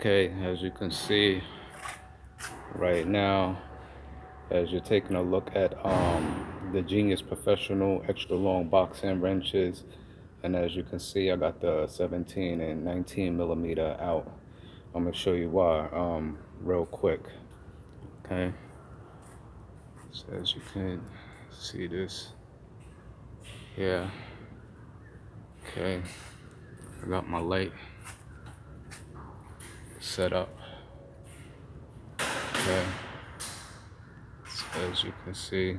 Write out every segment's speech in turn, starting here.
Okay, as you can see right now, as you're taking a look at the Genius Professional extra long box end wrenches, and as you can see, I got the 17 and 19 millimeter out. I'm gonna show you why real quick. Okay, so as you can see this here, okay, I got my light set up. Okay, so as you can see,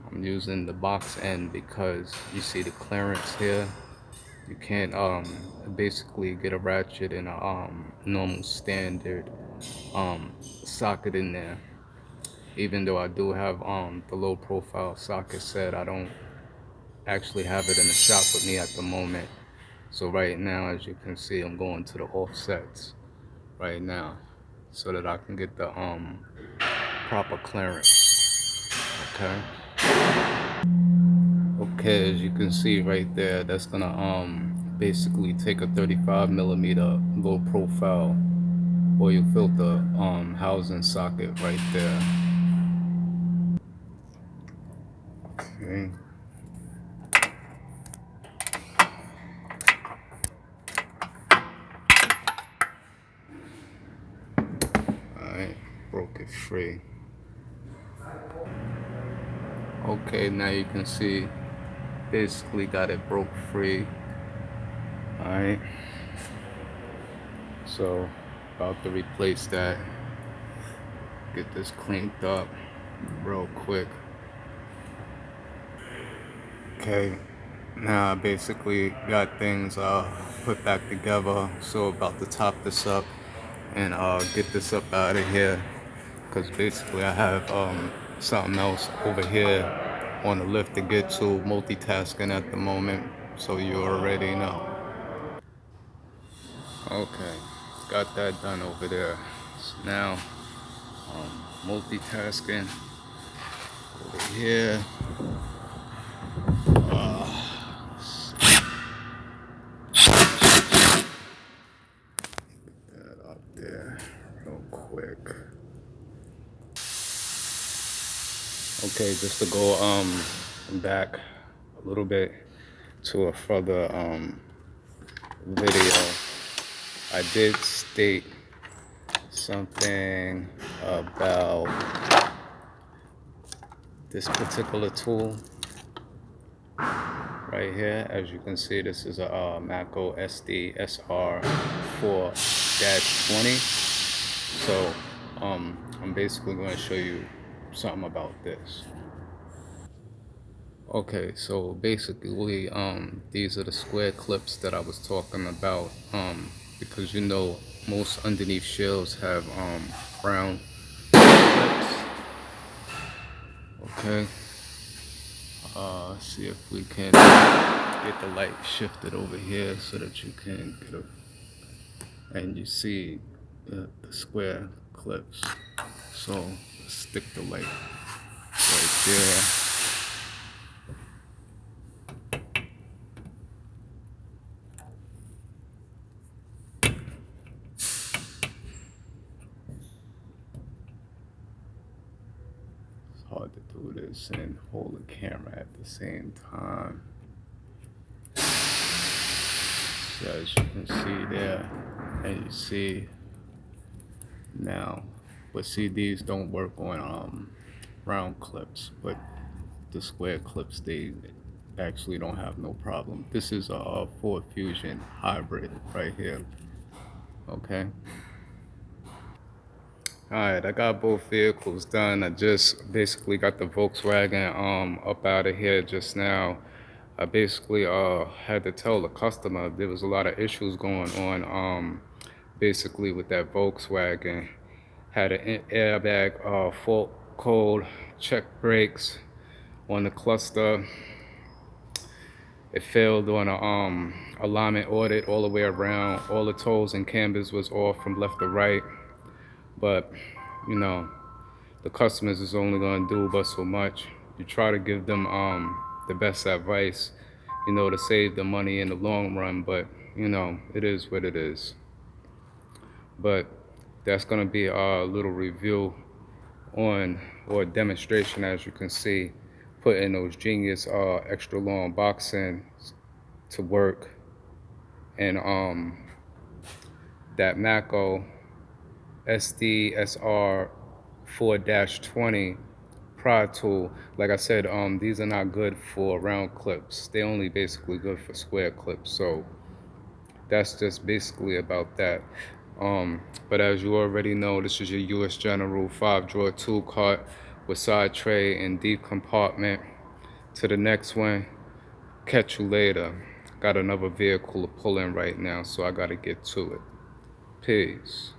I'm using the box end because you see the clearance here. You can't basically get a ratchet in a normal standard socket in there. Even though I do have the low profile socket set, I don't actually have it in the shop with me at the moment. So right now, as you can see, I'm going to the offsets right now so that I can get the proper clearance. Okay. Okay, as you can see right there, that's gonna basically take a 35 millimeter low profile oil filter housing socket right there. Okay. Alright, broke it free. Okay, now you can see basically got it broke free. Alright. So about to replace that. Get this cleaned up real quick. Okay, now I basically got things put back together. So about to top this up and get this up out of here, because basically I have something else over here on the lift to get to, multitasking at the moment, so you already know. Okay, got that done over there. So now multitasking over here. That up there real quick. Okay, just to go back a little bit to a further video, I did state something about this particular tool right here. As you can see, this is a Matco SD SR4-20. So I'm basically going to show you something about this. Okay, so basically these are the square clips that I was talking about, because you know most underneath shelves have round clips. Okay, see if we can get the light shifted over here so that you can get a, and you see the square clips. So let's stick the light right there. It's hard to do this and hold the camera at the same time. So as you can see there, and you see now, but see, these don't work on round clips, but the square clips, they actually don't have no problem. This is a Ford Fusion hybrid right here. Okay. Alright, I got both vehicles done. I just basically got the Volkswagen up out of here just now. I basically had to tell the customer there was a lot of issues going on basically with that Volkswagen. Had an airbag fault code, check brakes on the cluster. It failed on a alignment audit all the way around. All the toes and cambers was off from left to right. But you know, the customers is only gonna do but so much. You try to give them the best advice, you know, to save the money in the long run, but you know, it is what it is. But that's gonna be a little review on, or demonstration, as you can see, putting those Genius extra long box ends to work, and that Matco SDSR 4-20 prod tool. Like I said, these are not good for round clips. They only basically good for square clips. So that's just basically about that. But as you already know, this is your US General 5-drawer tool cart with side tray and deep compartment. To the next one, catch you later. Got another vehicle to pull in right now, so I gotta get to it. Peace.